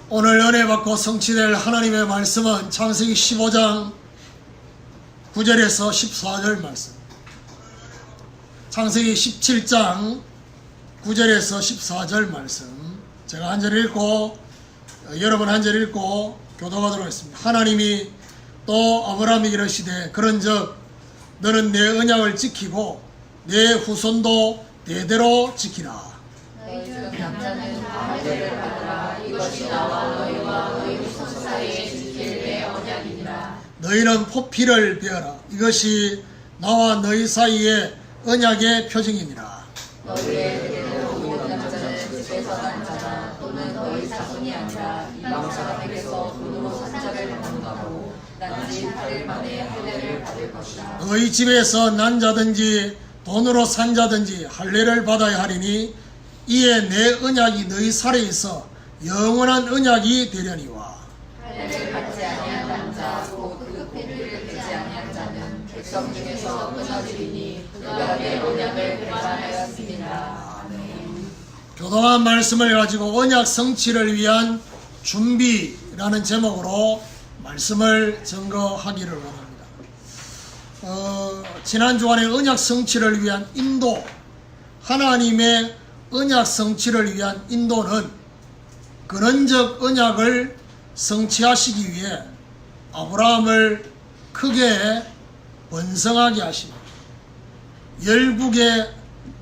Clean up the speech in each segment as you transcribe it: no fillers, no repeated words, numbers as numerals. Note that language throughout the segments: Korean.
오늘 은혜 받고 성취될 하나님의 말씀은 창세기 15장 9절에서 14절 말씀, 창세기 17장 9절에서 14절 말씀, 제가 한 절 읽고 여러분 한 절 읽고 교도하도록 하겠습니다. 하나님이 또 아브라함에게 이르시되 그런즉 너는 내 언약을 지키고 내 후손도 대대로 지키라. 너희 중 남자는 아내를 받으라. 이것이 나와 너희와 너희 후손 사이에 지킬 내 언약이니라. 너희는 포피를 베어라. 이것이 나와 너희 사이의 언약의 표징이니라. 너희의 대대로 모든 남자는 집에서 난 자나 또는 너희 자손이 아니라 이방 사람에게서 돈으로 산자를 받는다고 난지 8일 만에 할례를 받을 것이다. 너희 집에서 난 자든지 돈으로 산 자든지 할례를 받아야 하리니 이에 내 언약이 너희 살에 있어 영원한 언약이 되려니와. 할례를 받지 아니한 남자 곧 그 포피를 베지 아니한 자는 백성 중에서 끊어지리니 그가 내 언약을 배반하였습니다. 교도한 말씀을 가지고 언약 성취를 위한 준비라는 제목으로 말씀을 증거하기를 원합니다. 지난 주간에 언약 성취를 위한 인도, 하나님의 언약 성취를 위한 인도는 근원적 언약을 성취하시기 위해 아브라함을 크게 번성하게 하십니다. 열국의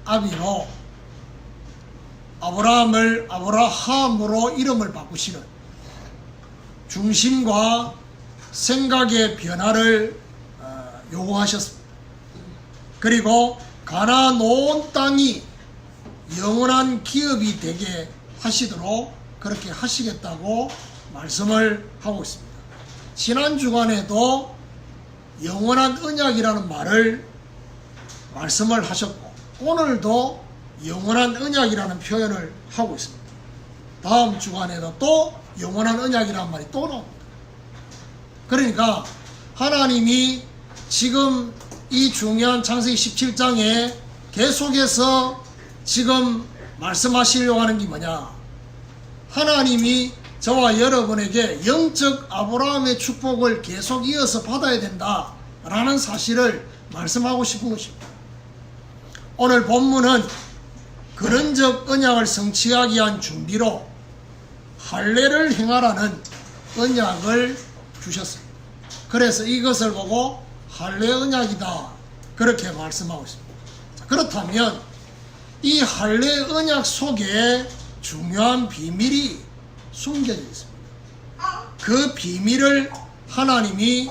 아비로 아브라함을 아브라함으로 이름을 바꾸시는 중심과 생각의 변화를 요구하셨습니다. 그리고 가나안 온 땅이 영원한 기업이 되게 하시도록 그렇게 하시겠다고 말씀을 하고 있습니다. 지난 주간에도 영원한 언약이라는 말씀을 하셨고 오늘도 영원한 언약이라는 표현을 하고 있습니다. 다음 주간에도 또 영원한 언약이라는 말이 또 나옵니다. 그러니까 하나님이 지금 이 중요한 창세기 17장에 계속해서 지금 말씀하시려고 하는 게 뭐냐? 하나님이 저와 여러분에게 영적 아브라함의 축복을 계속 이어서 받아야 된다라는 사실을 말씀하고 싶은 것입니다. 오늘 본문은 근원적 언약을 성취하기 위한 준비로 할례를 행하라는 언약을 주셨습니다. 그래서 이것을 보고 할례 언약이다 그렇게 말씀하고 있습니다. 그렇다면 이 할례 언약 속에 중요한 비밀이 숨겨져 있습니다. 그 비밀을 하나님이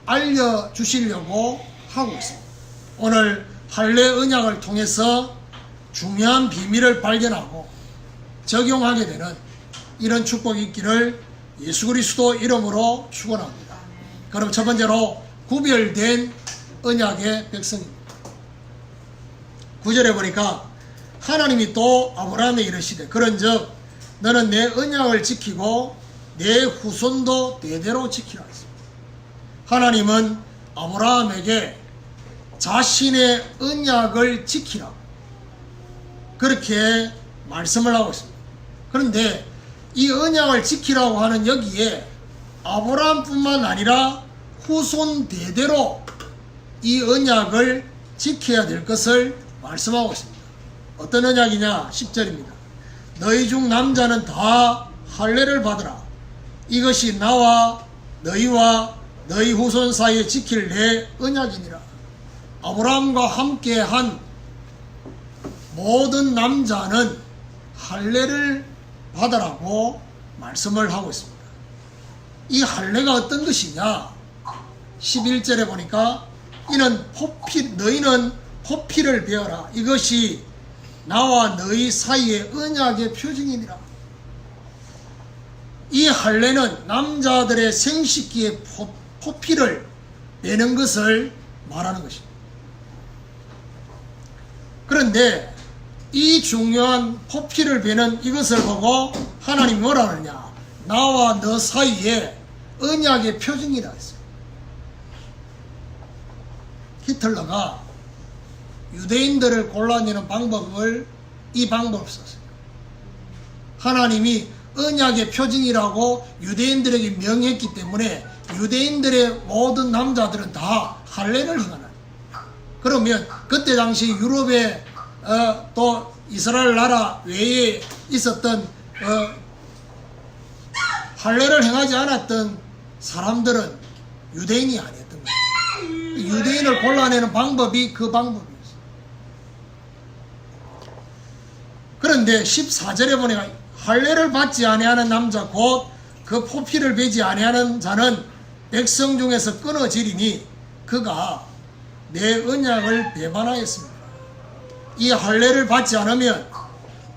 알려주시려고 하고 있습니다. 오늘 할례 언약을 통해서 중요한 비밀을 발견하고 적용하게 되는 이런 축복이 있기를 예수 그리스도 이름으로 축원합니다. 그럼 첫 번째로 구별된 언약의 백성입니다. 9절에 보니까 하나님이 또 아브라함에 이르시되 그런즉 너는 내 언약을 지키고 내 후손도 대대로 지키라 했습니다. 하나님은 아브라함에게 자신의 언약을 지키라 그렇게 말씀을 하고 있습니다. 그런데 이 언약을 지키라고 하는 여기에 아브라함뿐만 아니라 후손 대대로 이 언약을 지켜야 될 것을 말씀하고 있습니다. 어떤 언약이냐? 10절입니다. 너희 중 남자는 다 할례를 받으라. 이것이 나와 너희와 너희 후손 사이에 지킬 내 언약이니라. 아브라함과 함께한 모든 남자는 할례를 받으라고 말씀을 하고 있습니다. 이 할례가 어떤 것이냐? 11절에 보니까 너희는 포피를 베어라. 이것이 나와 너희 사이의 언약의 표징이니라. 이 할례는 남자들의 생식기의 포피를 베는 것을 말하는 것입니다. 그런데 이 중요한 포피를 베는 이것을 보고 하나님이 뭐라 하느냐? 나와 너 사이에 언약의 표징이라 했어요. 히틀러가 유대인들을 골라내는 방법을 이 방법을 썼어요. 하나님이 언약의 표징이라고 유대인들에게 명했기 때문에 유대인들의 모든 남자들은 다 할례를 행하는. 그러면 그때 당시 유럽에 또 이스라엘 나라 외에 있었던 할례를 행하지 않았던 사람들은 유대인이 아니었던 거예요. 유대인을 골라내는 방법이 그 방법이었어요. 그런데 14절에 보니까 할례를 받지 아니하는 남자 곧 그 포피를 베지 아니하는 자는 백성 중에서 끊어지리니 그가 내 언약을 배반하였습니다. 이 할례를 받지 않으면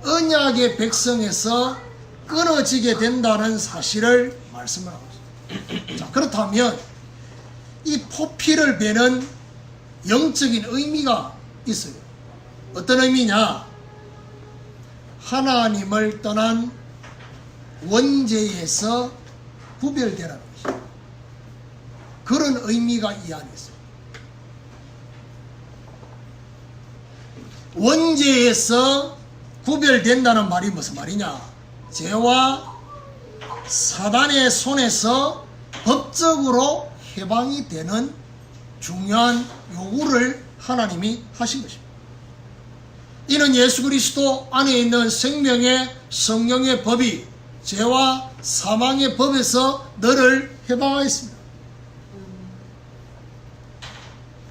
언약의 백성에서 끊어지게 된다는 사실을 말씀을 하고 있습니다. 자, 그렇다면 이 포피를 베는 영적인 의미가 있어요. 어떤 의미냐? 하나님을 떠난 원죄에서 구별되라는 것입니다. 그런 의미가 이 안에 있어요. 원죄에서 구별된다는 말이 무슨 말이냐? 죄와 사단의 손에서 법적으로 해방이 되는 중요한 요구를 하나님이 하신 것입니다. 이는 예수 그리스도 안에 있는 생명의 성령의 법이 죄와 사망의 법에서 너를 해방하였습니다.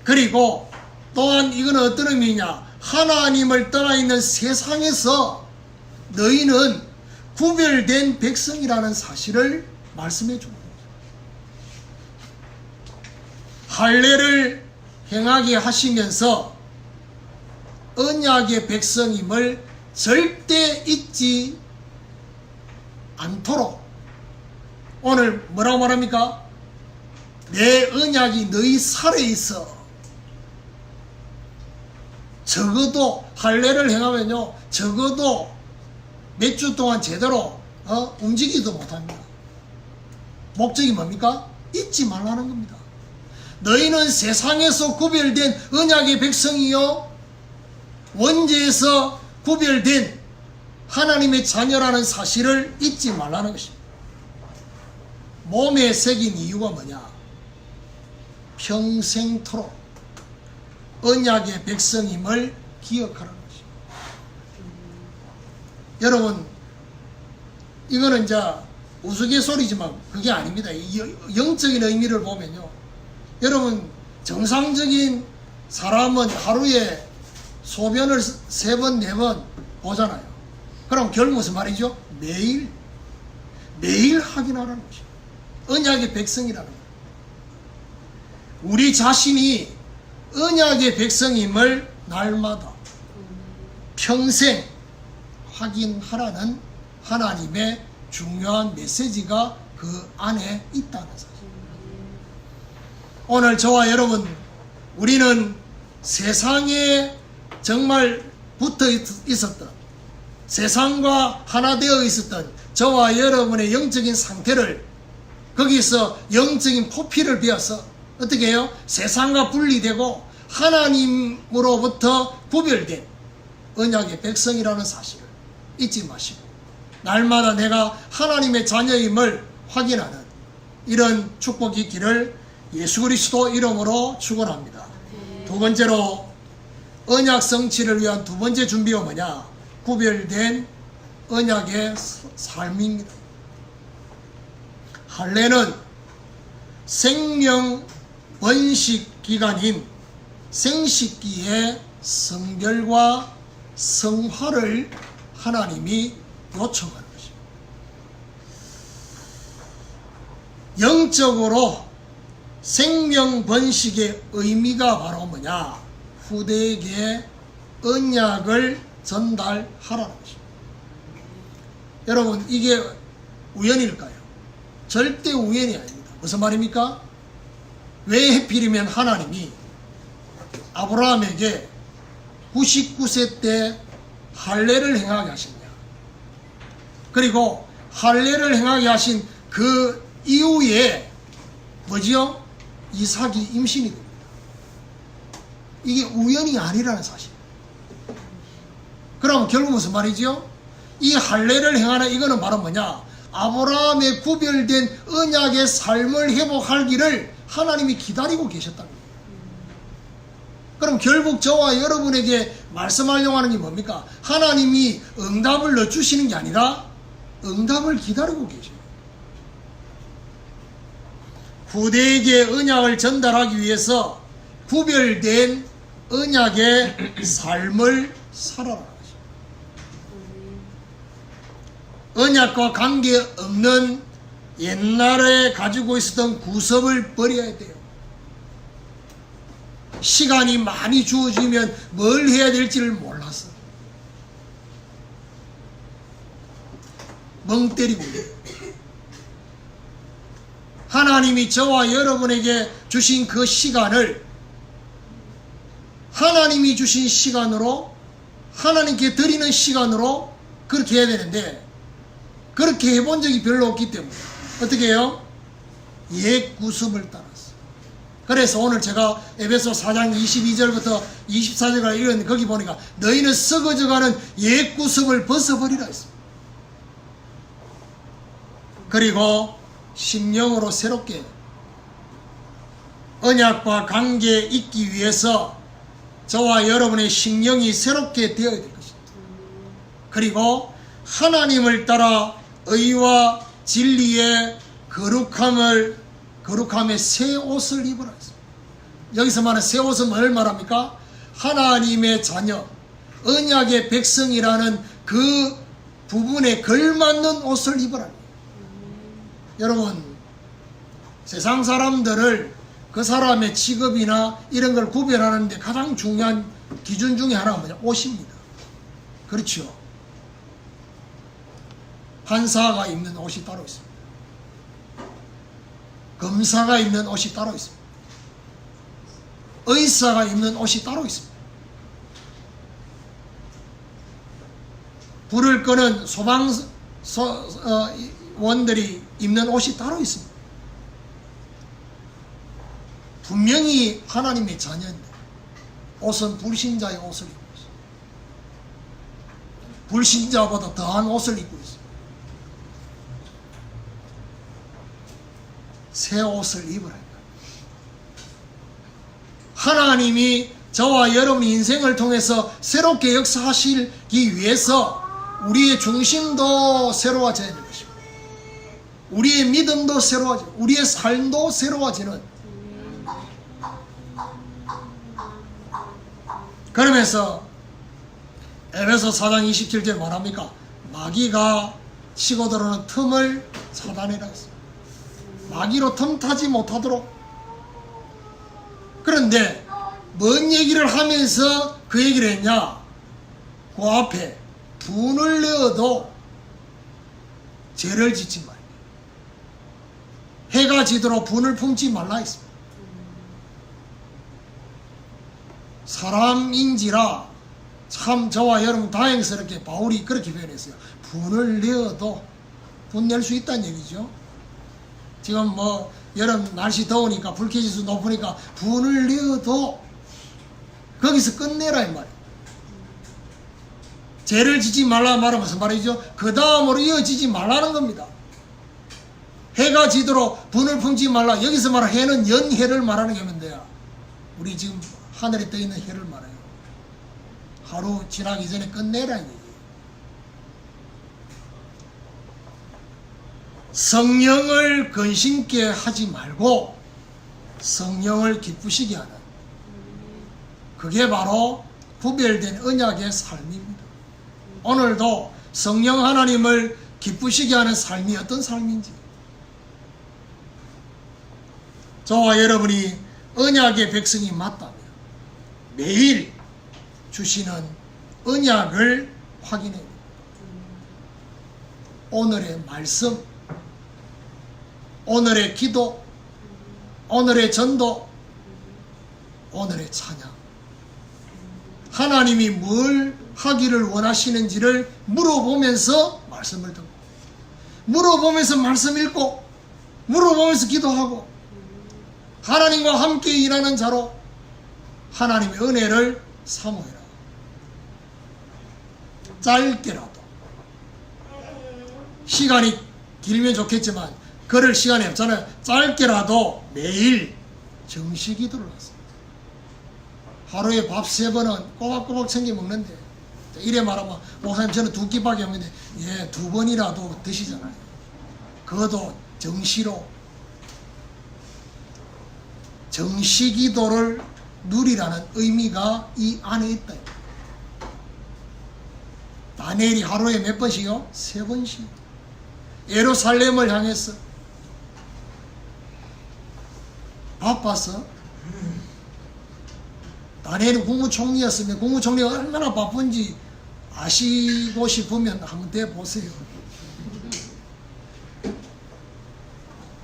그리고 또한 이건 어떤 의미냐? 하나님을 떠나 있는 세상에서 너희는 구별된 백성이라는 사실을 말씀해 주는 거죠. 할례를 행하게 하시면서 언약의 백성임을 절대 잊지 않도록 오늘 뭐라고 말합니까? 내 언약이 너희 살에 있어. 적어도 할례를 행하면요, 적어도 몇 주 동안 제대로 움직이지도 못합니다. 목적이 뭡니까? 잊지 말라는 겁니다. 너희는 세상에서 구별된 언약의 백성이요 원죄에서 구별된 하나님의 자녀라는 사실을 잊지 말라는 것입니다. 몸에 새긴 이유가 뭐냐? 평생토록 언약의 백성임을 기억하라는 것입니다. 여러분, 이거는 이제 우스갯소리지만 그게 아닙니다. 영적인 의미를 보면요, 여러분, 정상적인 사람은 하루에 소변을 3번, 4번 보잖아요. 그럼 결국 무슨 말이죠? 매일 확인하라는 것입니다. 언약의 백성이라는 거예요. 우리 자신이 언약의 백성임을 날마다 평생 확인하라는 하나님의 중요한 메시지가 그 안에 있다는 사실. 오늘 저와 여러분, 우리는 세상에 정말 붙어 있었던, 세상과 하나 되어 있었던 저와 여러분의 영적인 상태를 거기서 영적인 포피를 베어서 어떻게 해요? 세상과 분리되고 하나님으로부터 구별된 언약의 백성이라는 사실을 잊지 마시고 날마다 내가 하나님의 자녀임을 확인하는 이런 축복이 있기를 예수 그리스도 이름으로 축원합니다. 두 번째로 언약 성취를 위한 두 번째 준비가 뭐냐? 구별된 언약의 삶입니다. 할례는 생명 번식 기간인 생식기의 성별과 성화를 하나님이 요청하는 것입니다. 영적으로 생명 번식의 의미가 바로 뭐냐? 후대에게 언약을 전달하라는 것입니다. 여러분, 이게 우연일까요? 절대 우연이 아닙니다. 무슨 말입니까? 왜 하필이면 하나님이 아브라함에게 99세 때 할례를 행하게 하셨냐? 그리고 할례를 행하게 하신 그 이후에 뭐지요? 이삭이 임신이 됩니다. 이게 우연이 아니라는 사실. 그럼 결국 무슨 말이죠? 이 할례를 행하는 이거는 바로 뭐냐? 아브라함의 구별된 언약의 삶을 회복하기를 하나님이 기다리고 계셨다는 거예요. 그럼 결국 저와 여러분에게 말씀하려고 하는 게 뭡니까? 하나님이 응답을 넣어주시는 게 아니라 응답을 기다리고 계셔요. 후대에게 언약을 전달하기 위해서 구별된 언약의 삶을 살아라. 언약과 관계없는 옛날에 가지고 있었던 구습을 버려야 돼요. 시간이 많이 주어지면 뭘 해야 될지를 몰랐어. 멍 때리고 있어요. 하나님이 저와 여러분에게 주신 그 시간을 하나님이 주신 시간으로 하나님께 드리는 시간으로 그렇게 해야 되는데 그렇게 해본 적이 별로 없기 때문에 어떻게 해요? 옛 구습을 따랐어. 그래서 오늘 제가 에베소 4장 22절부터 24절까지 읽었는데 거기 보니까 너희는 썩어져가는 옛 구습을 벗어버리라 했습니다. 그리고 심령으로 새롭게 언약과 관계에 있기 위해서 저와 여러분의 심령이 새롭게 되어야 될 것입니다. 그리고 하나님을 따라 의와 진리의 거룩함의 새 옷을 입으라 했습니다. 여기서 말하는 새 옷은 뭘 말합니까? 하나님의 자녀, 언약의 백성이라는 그 부분에 걸맞는 옷을 입으라. 여러분, 세상 사람들을 그 사람의 직업이나 이런 걸 구별하는데 가장 중요한 기준 중에 하나가 뭐냐? 옷입니다. 그렇죠. 판사가 입는 옷이 따로 있습니다. 검사가 입는 옷이 따로 있습니다. 의사가 입는 옷이 따로 있습니다. 불을 끄는 소방원들이 입는 옷이 따로 있습니다. 분명히 하나님의 자녀인데 옷은 불신자의 옷을 입고 있습니다. 불신자보다 더한 옷을 입고 있습니다. 새 옷을 입으라. 하나님이 저와 여러분 인생을 통해서 새롭게 역사하시기 위해서 우리의 중심도 새로워져야 되는 것입니다. 우리의 믿음도 새로워지고 우리의 삶도 새로워지는. 그러면서 에베소 4장 27절에 말합니까? 마귀가 치고 들어오는 틈을 차단해라 했습니다. 마귀로 틈타지 못하도록. 그런데 뭔 얘기를 하면서 그 얘기를 했냐? 그 앞에 분을 내어도 죄를 짓지 말라. 해가 지도록 분을 품지 말라 했습니다. 사람인지라 참 저와 여러분 다행스럽게 바울이 그렇게 표현했어요. 분을 내어도 분 낼 수 있다는 얘기죠. 지금 뭐 여름 날씨 더우니까 불쾌지수 높으니까 분을 내어도 거기서 끝내라 이 말이에요. 죄를 짓지 말라 말은 무슨 말이죠? 그 다음으로 이어지지 말라는 겁니다. 해가 지도록 분을 품지 말라. 여기서 말하는 해는 연해를 말하는 게면돼요. 우리 지금 하늘에 떠 있는 해를 말해요. 하루 지나기 전에 끝내라 이 얘기예요. 성령을 근심케 하지 말고 성령을 기쁘시게 하는, 그게 바로 구별된 언약의 삶입니다. 오늘도 성령 하나님을 기쁘시게 하는 삶이 어떤 삶인지, 저와 여러분이 언약의 백성이 맞다면 매일 주시는 언약을 확인해야 됩니다. 오늘의 말씀, 오늘의 기도, 오늘의 전도, 오늘의 찬양, 하나님이 뭘 하기를 원하시는지를 물어보면서 말씀을 듣고, 물어보면서 말씀 읽고, 물어보면서 기도하고, 하나님과 함께 일하는 자로 하나님의 은혜를 사모해라. 짧게라도 시간이 길면 좋겠지만 그럴 시간이 없잖아요. 짧게라도 매일 정시 기도를 하세요. 하루에 밥 3번은 꼬박꼬박 챙겨 먹는데, 이래 말하면 목사님 저는 2끼밖에 없는데, 예, 2번이라도 드시잖아요. 그것도 정시로 정시 기도를 누리라는 의미가 이 안에 있다. 다니엘이 하루에 몇 번씩요? 3번씩. 예루살렘을 향해서 바빠서, 다니엘은 국무총리였으면 국무총리가 얼마나 바쁜지 아시고 싶으면 한번 대보세요.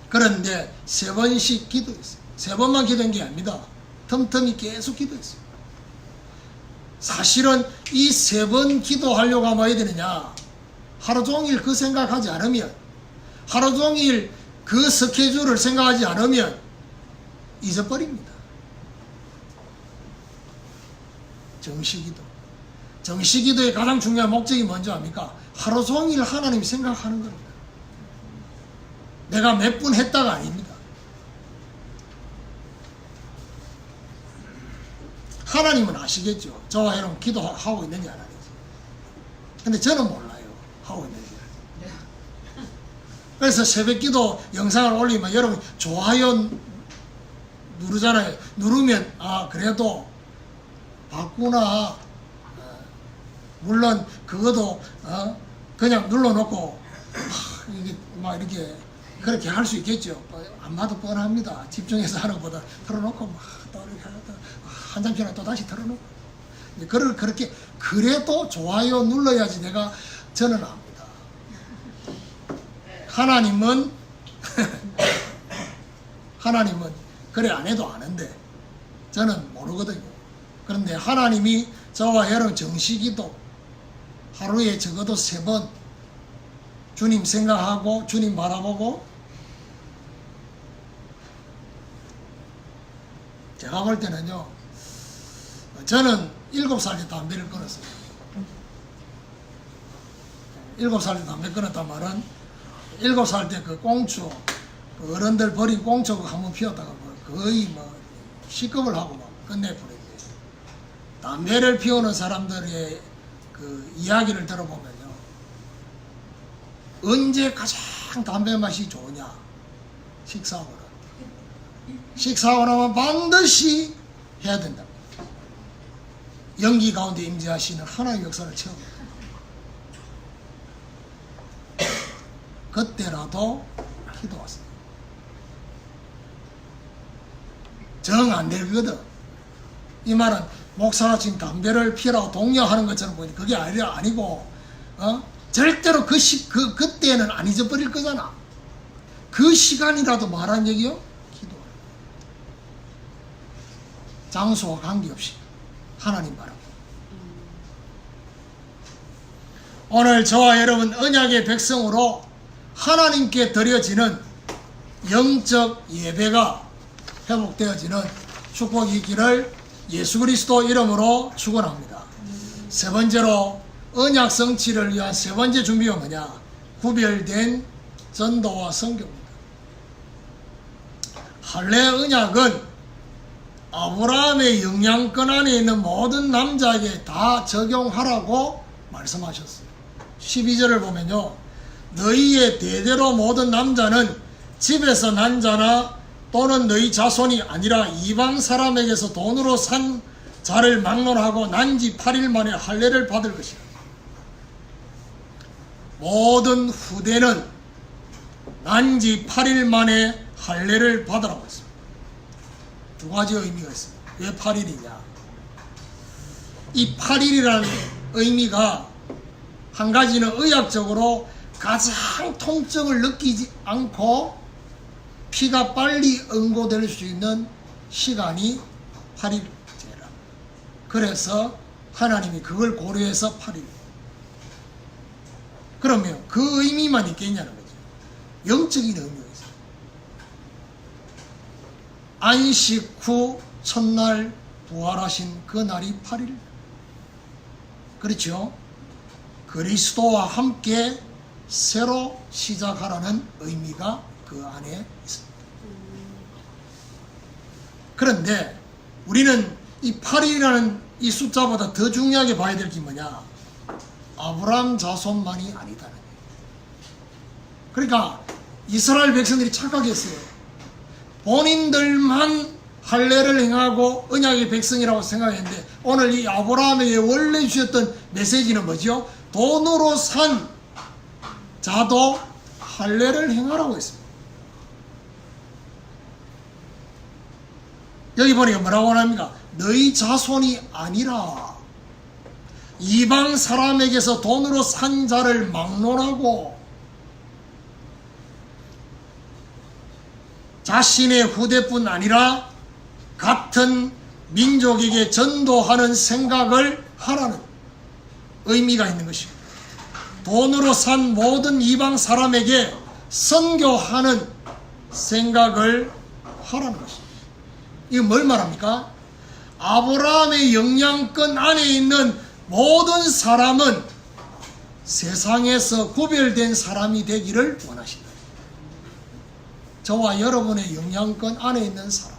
그런데 3번씩 기도했어요. 3번만 기도한 게 아닙니다. 틈틈이 계속 기도했어요. 사실은 이 3번 기도하려고 하면 어야 되느냐? 하루 종일 그 생각하지 않으면, 하루 종일 그 스케줄을 생각하지 않으면 잊어버립니다. 정시기도. 정시기도의 가장 중요한 목적이 뭔지 압니까? 하루 종일 하나님 생각하는 겁니다. 내가 몇 분 했다가 아닙니다. 하나님은 아시겠죠. 저와 여러분 기도하고 있는지 안 하는지. 근데 저는 몰라요. 하고 있는지. 그래서 새벽기도 영상을 올리면 여러분 좋아요 누르잖아요. 누르면 아 그래도 봤구나. 물론 그것도 그냥 눌러놓고 이게 막 이렇게 그렇게 할 수 있겠죠. 안 봐도 뻔합니다. 집중해서 하는 것보다 틀어놓고 막 또 이렇게 하다 한참 지나 또 다시 틀어놓고. 그렇게 그래도 좋아요 눌러야지 내가 저는 압니다. 하나님은 그래 안 해도 아는데 저는 모르거든요. 그런데 하나님이 저와 여러분 정시기도 하루에 적어도 3번 주님 생각하고 주님 바라보고. 제가 볼 때는요, 저는 7살 때 담배를 끊었어요. 7살 때 담배 끊었단 말은 7살 때 그 꽁초, 그 어른들 버린 꽁초 한번 피웠다가 거의 뭐 시급을 하고 막 끝내버렸는데, 담배를 피우는 사람들의 그 이야기를 들어보면요, 언제 가장 담배 맛이 좋으냐? 식사하고 식사하고 나면 반드시 해야 된다. 연기 가운데 임재하시는 하나님의 역사를 체험합니다. 그때라도 기도하세요. 정 안 되거든. 이 말은 목사가 지금 담배를 피우라고 독려하는 것처럼 보니 그게 아니고 절대로 그때는 안 잊어버릴 거잖아. 그 시간이라도 말한 얘기요? 장소와 관계없이 하나님 바랍니다. 오늘 저와 여러분 언약의 백성으로 하나님께 드려지는 영적 예배가 회복되어지는 축복이 있기를 예수 그리스도 이름으로 축원합니다. 3번째로 언약 성취를 위한 3번째 준비가 뭐냐? 구별된 전도와 선교입니다. 할례 언약은 아브라함의 영향권 안에 있는 모든 남자에게 다 적용하라고 말씀하셨어요. 12절을 보면요, 너희의 대대로 모든 남자는 집에서 난 자나 또는 너희 자손이 아니라 이방 사람에게서 돈으로 산 자를 막론하고 난지 8일 만에 할례를 받을 것이다. 모든 후대는 난지 8일 만에 할례를 받으라고 했습니다. 2가지 의미가 있습니다. 왜 8일이냐? 이 8일이라는 의미가 한 가지는 의학적으로 가장 통증을 느끼지 않고 피가 빨리 응고될 수 있는 시간이 8일째라. 그래서 하나님이 그걸 고려해서 8일. 그러면 그 의미만 있겠냐는 거죠. 영적인 의미가 있어요. 안식 후 첫날 부활하신 그 날이 8일. 그렇죠? 그리스도와 함께 새로 시작하라는 의미가 그 안에 있습니다. 그런데 우리는 이 8일이라는 이 숫자보다 더 중요하게 봐야 될 게 뭐냐? 아브라함 자손만이 아니다는 거예요. 그러니까 이스라엘 백성들이 착각했어요. 본인들만 할례를 행하고 언약의 백성이라고 생각했는데 오늘 이 아브라함에게 원래 주셨던 메시지는 뭐죠? 돈으로 산 자도 할례를 행하라고 했습니다. 여기 보니까 뭐라고 합니까? 너희 자손이 아니라 이방 사람에게서 돈으로 산 자를 막론하고 자신의 후대뿐 아니라 같은 민족에게 전도하는 생각을 하라는 의미가 있는 것입니다. 돈으로 산 모든 이방 사람에게 선교하는 생각을 하라는 것입니다. 이거 뭘 말합니까? 아브라함의 영향권 안에 있는 모든 사람은 세상에서 구별된 사람이 되기를 원하신다. 저와 여러분의 영향권 안에 있는 사람.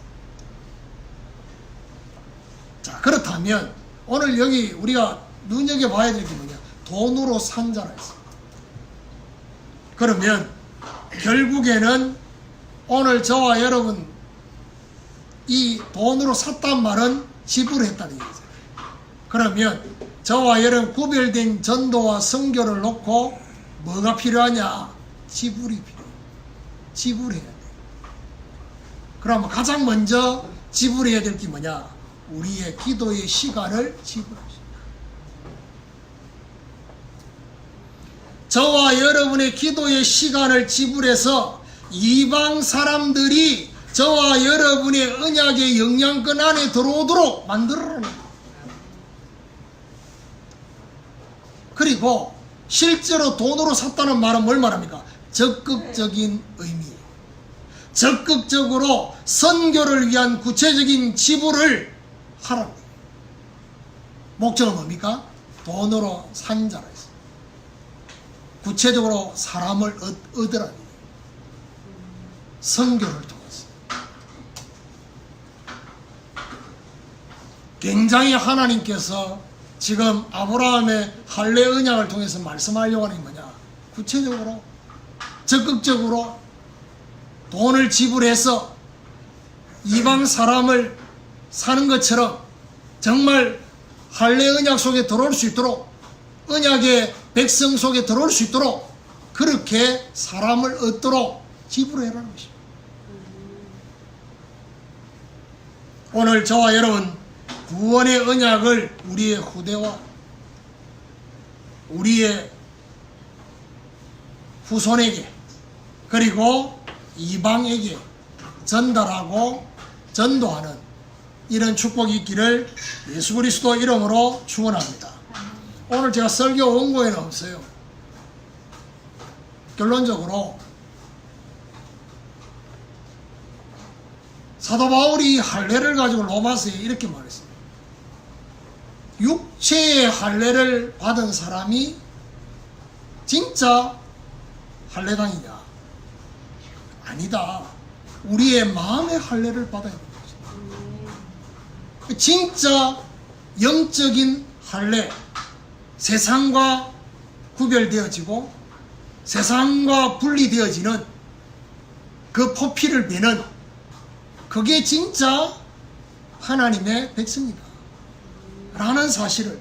자, 그렇다면 오늘 여기 우리가 눈여겨봐야 될 게 뭐냐? 돈으로 산 자라 했습니다. 그러면 결국에는 오늘 저와 여러분 이 돈으로 샀단 말은 지불했다는 얘기죠. 그러면 저와 여러분 구별된 전도와 선교를 놓고 뭐가 필요하냐? 지불이 필요해요. 지불해야 돼요. 그러면 가장 먼저 지불해야 될 게 뭐냐? 우리의 기도의 시간을 지불하십시오. 저와 여러분의 기도의 시간을 지불해서 이방 사람들이 저와 여러분의 언약의 영향권 안에 들어오도록 만들어라는 거예요. 그리고 실제로 돈으로 샀다는 말은 뭘 말합니까? 적극적인 의미예요. 적극적으로 선교를 위한 구체적인 지불을 하라는 거예요. 목적은 뭡니까? 돈으로 산 자라 했어요. 구체적으로 사람을 얻으라는 거예요. 선교를 통해서. 굉장히 하나님께서 지금 아브라함의 할례 언약을 통해서 말씀하려고 하는 게 뭐냐? 구체적으로 적극적으로 돈을 지불해서 이방 사람을 사는 것처럼 정말 할례 언약 속에 들어올 수 있도록 언약의 백성 속에 들어올 수 있도록 그렇게 사람을 얻도록 지불해라는 것입니다. 오늘 저와 여러분 구원의 언약을 우리의 후대와 우리의 후손에게 그리고 이방에게 전달하고 전도하는 이런 축복이 있기를 예수 그리스도 이름으로 축원합니다. 오늘 제가 설교 원고에는 없어요. 결론적으로 사도 바울이 할례를 가지고 로마서에 이렇게 말했습니다. 육체의 할례를 받은 사람이 진짜 할례당이냐? 아니다. 우리의 마음의 할례를 받아야 됩니다. 진짜 영적인 할례, 세상과 구별되어지고 세상과 분리되어지는 그 포피를 베는 그게 진짜 하나님의 백성이다 라는 사실을.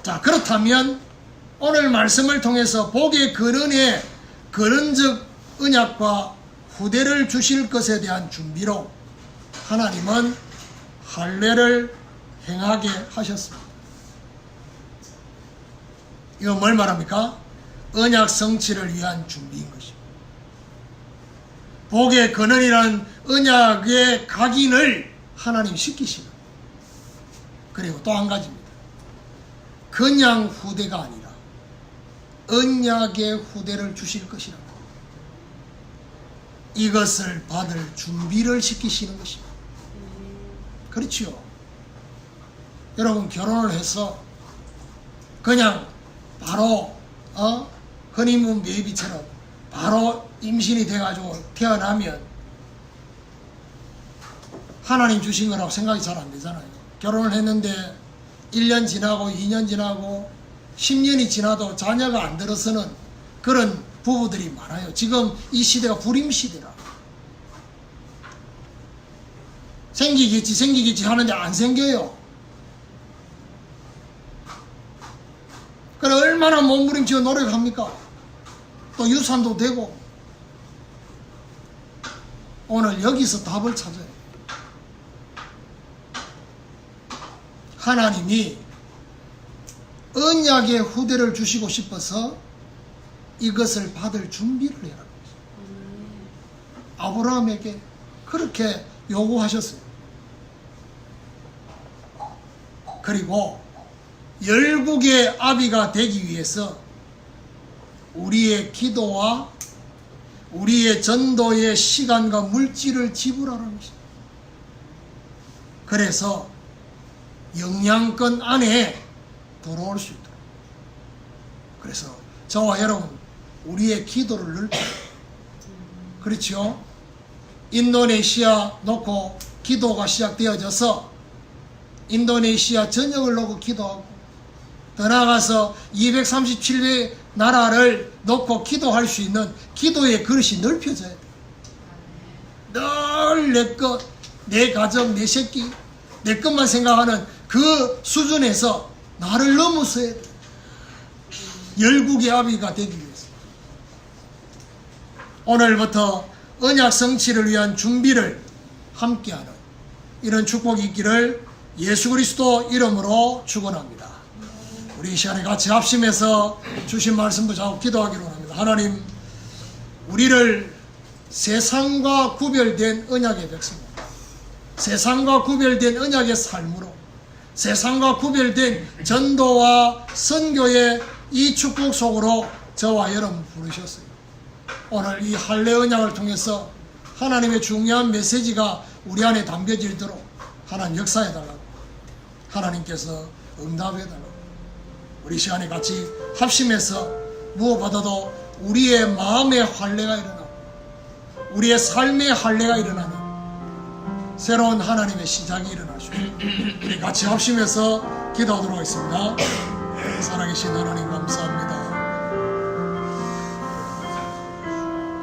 자, 그렇다면 오늘 말씀을 통해서 복의 근원의 근원적 언약과 후대를 주실 것에 대한 준비로 하나님은 할례를 행하게 하셨습니다. 이거 뭘 말합니까? 언약 성취를 위한 준비인 것입니다. 복의 근원이라는 언약의 각인을 하나님 시키시는. 그리고 또 한 가지입니다. 그냥 후대가 아니라 언약의 후대를 주실 것이라고. 이것을 받을 준비를 시키시는 것입니다. 그렇지요. 여러분 결혼을 해서 그냥 바로 허니문 베이비처럼 바로 임신이 돼가지고 태어나면 하나님 주신 거라고 생각이 잘 안 되잖아요. 결혼을 했는데 1년 지나고 2년 지나고 10년이 지나도 자녀가 안 들어서는 그런 부부들이 많아요. 지금 이 시대가 불임 시대라. 생기겠지 하는데 안 생겨요. 그래 얼마나 몸부림치고 노력합니까? 또 유산도 되고. 오늘 여기서 답을 찾아요. 하나님이 언약의 후대를 주시고 싶어서 이것을 받을 준비를 해라. 아브라함에게 그렇게 요구하셨어요. 그리고 열국의 아비가 되기 위해서 우리의 기도와 우리의 전도의 시간과 물질을 지불하라는 것입니다. 그래서 영양권 안에 들어올 수 있도록. 그래서 저와 여러분 우리의 기도를 넓혀요. 그렇죠? 인도네시아 놓고 기도가 시작되어져서 인도네시아 전역을 놓고 기도하고 더 나아가서 237개 나라를 놓고 기도할 수 있는 기도의 그릇이 넓혀져야 돼. 늘 내 것, 내 가정, 내 새끼, 내 것만 생각하는 그 수준에서 나를 넘어서야 돼. 열국의 아비가 되기 위해서. 오늘부터 언약 성취를 위한 준비를 함께하는 이런 축복이 있기를 예수 그리스도 이름으로 축원합니다. 우리 이 시간에 같이 합심해서 주신 말씀 붙잡고 기도하기로 합니다. 하나님, 우리를 세상과 구별된 언약의 백성으로, 세상과 구별된 언약의 삶으로, 세상과 구별된 전도와 선교의 이 축복 속으로 저와 여러분 부르셨어요. 오늘 이 할례 언약을 통해서 하나님의 중요한 메시지가 우리 안에 담겨지도록 하나님 역사해달라고, 하나님께서 응답해달라고, 우리 시간에 같이 합심해서 무엇보다도 우리의 마음의 할례가 일어나고 우리의 삶의 할례가 일어나는 새로운 하나님의 시작이 일어날 수 있도록 우리 같이 합심해서 기도하도록 하겠습니다. 살아계신 하나님 감사합니다.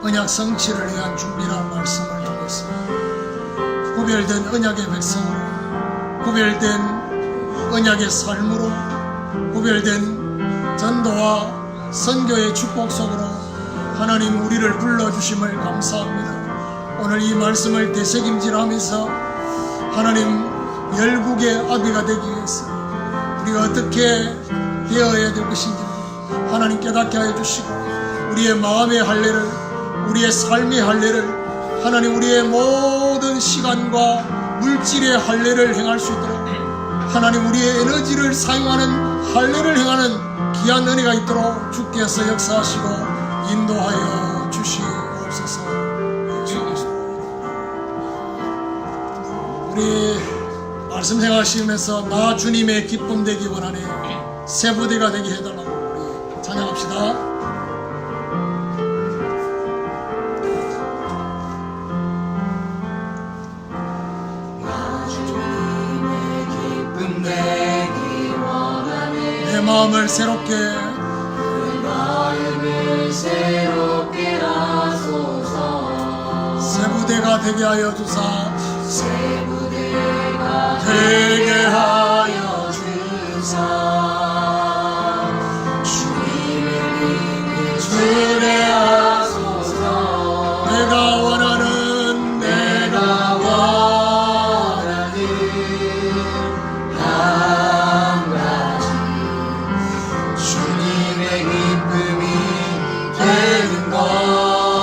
언약 성취를 위한 준비라는 말씀을 통해서 구별된 언약의 백성으로, 구별된 언약의 삶으로, 구별된 전도와 선교의 축복 속으로 하나님 우리를 불러주심을 감사합니다. 오늘 이 말씀을 되새김질하면서 하나님 열국의 아비가 되기 위해서 우리가 어떻게 되어야 될 것인지 하나님 깨닫게 하여 주시고, 우리의 마음의 할례를, 우리의 삶의 할례를, 하나님 우리의 모든 시간과 물질의 할례를 행할 수 있도록, 하나님 우리의 에너지를 사용하는 할례를 행하는 귀한 은혜가 있도록 주께서 역사하시고 인도하여 주시옵소서. 우리 말씀 생활하시면서 나 주님의 기쁨 되기 원하네 새 부대가 되게 해달라고 우리 찬양합시다. 내 마음을 새롭게 하소서. 새 부대가 되게 하여 주사. 새 부대가 되게 하여 주사. 주님을 주례하소서. 내가